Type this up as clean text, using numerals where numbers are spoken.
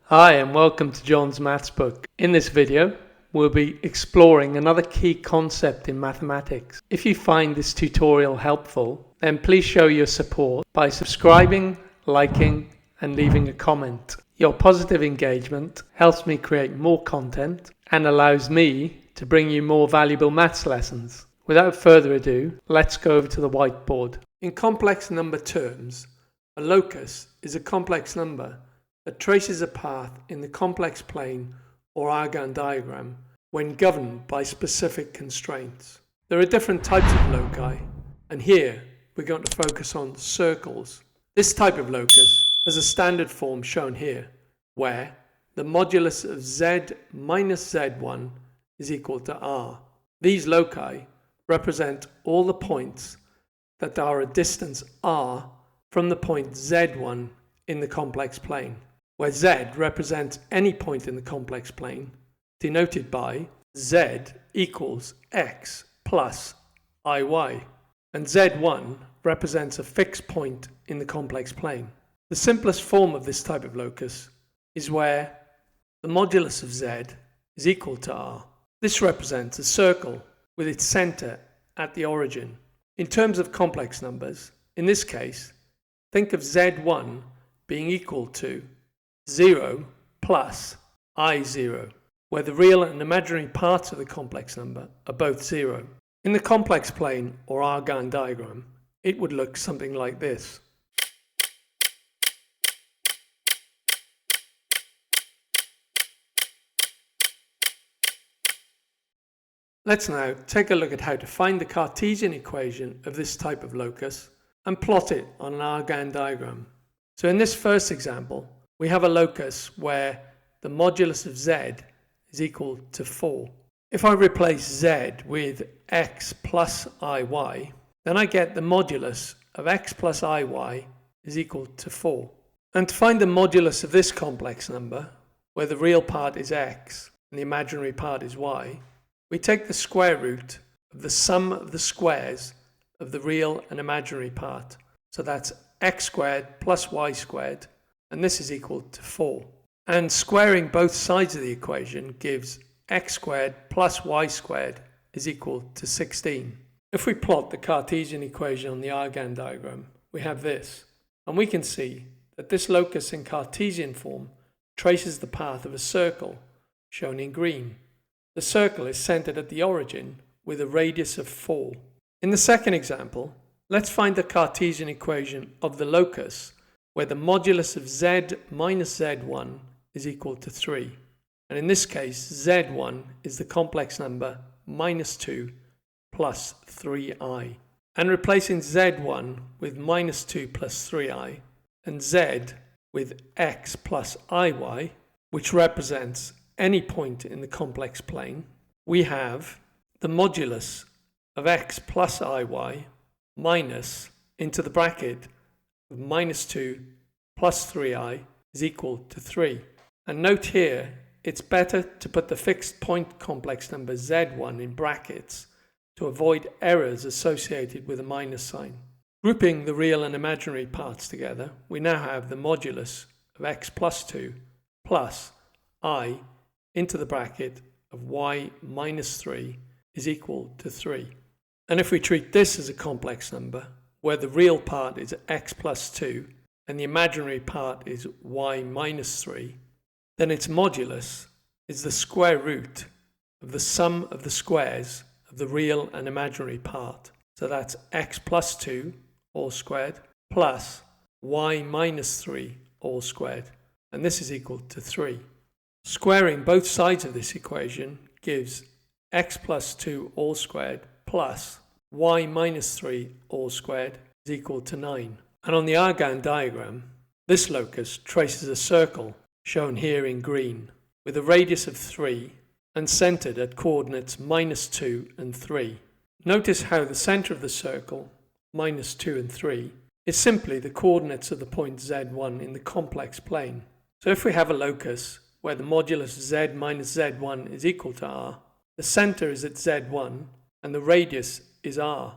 Hi and welcome to John's Maths Book. In this video, we'll be exploring another key concept in mathematics. If you find this tutorial helpful, then please show your support by subscribing, liking, and leaving a comment. Your positive engagement helps me create more content and allows me to bring you more valuable maths lessons. Without further ado, let's go over to the whiteboard. In complex number terms, a locus is a complex number that traces a path in the complex plane or Argand diagram when governed by specific constraints. There are different types of loci, and here we're going to focus on circles. This type of locus has a standard form shown here, where the modulus of z minus z1 is equal to r. These loci represent all the points that are a distance r from the point z1 in the complex plane, where z represents any point in the complex plane, denoted by z equals x plus iy, and z1 represents a fixed point in the complex plane. The simplest form of this type of locus is where the modulus of z is equal to r. This represents a circle with its center at the origin. In terms of complex numbers, in this case, think of z1 being equal to 0 plus I0, where the real and imaginary parts of the complex number are both 0. In the complex plane or Argand diagram, it would look something like this. Let's now take a look at how to find the Cartesian equation of this type of locus and plot it on an Argand diagram. So in this first example, we have a locus where the modulus of z is equal to 4. If I replace z with x plus iy, then I get the modulus of x plus iy is equal to 4. And to find the modulus of this complex number, where the real part is x and the imaginary part is y, we take the square root of the sum of the squares of the real and imaginary part. So that's x squared plus y squared, and this is equal to 4. And squaring both sides of the equation gives x squared plus y squared is equal to 16. If we plot the Cartesian equation on the Argand diagram, we have this, and we can see that this locus in Cartesian form traces the path of a circle, shown in green. The circle is centered at the origin with a radius of 4. In the second example, let's find the Cartesian equation of the locus where the modulus of z minus z1 is equal to 3. And in this case, z1 is the complex number minus 2 plus 3i. And replacing z1 with minus 2 plus 3i and z with x plus iy, which represents any point in the complex plane, we have the modulus of x plus iy minus into the bracket of minus 2 plus 3i is equal to 3. And note here, it's better to put the fixed point complex number z1 in brackets to avoid errors associated with a minus sign. Grouping the real and imaginary parts together, we now have the modulus of x plus 2 plus I into the bracket of y minus 3 is equal to 3. And if we treat this as a complex number, where the real part is x plus 2 and the imaginary part is y minus 3, then its modulus is the square root of the sum of the squares of the real and imaginary part. So that's x plus 2 all squared plus y minus 3 all squared. And this is equal to 3. Squaring both sides of this equation gives x plus 2 all squared plus y minus 3 all squared is equal to 9. And on the Argand diagram, this locus traces a circle, shown here in green, with a radius of 3 and centered at coordinates minus 2 and 3. Notice how the center of the circle, minus 2 and 3, is simply the coordinates of the point z1 in the complex plane. So if we have a locus where the modulus z minus z1 is equal to r, the center is at z1 and the radius is r.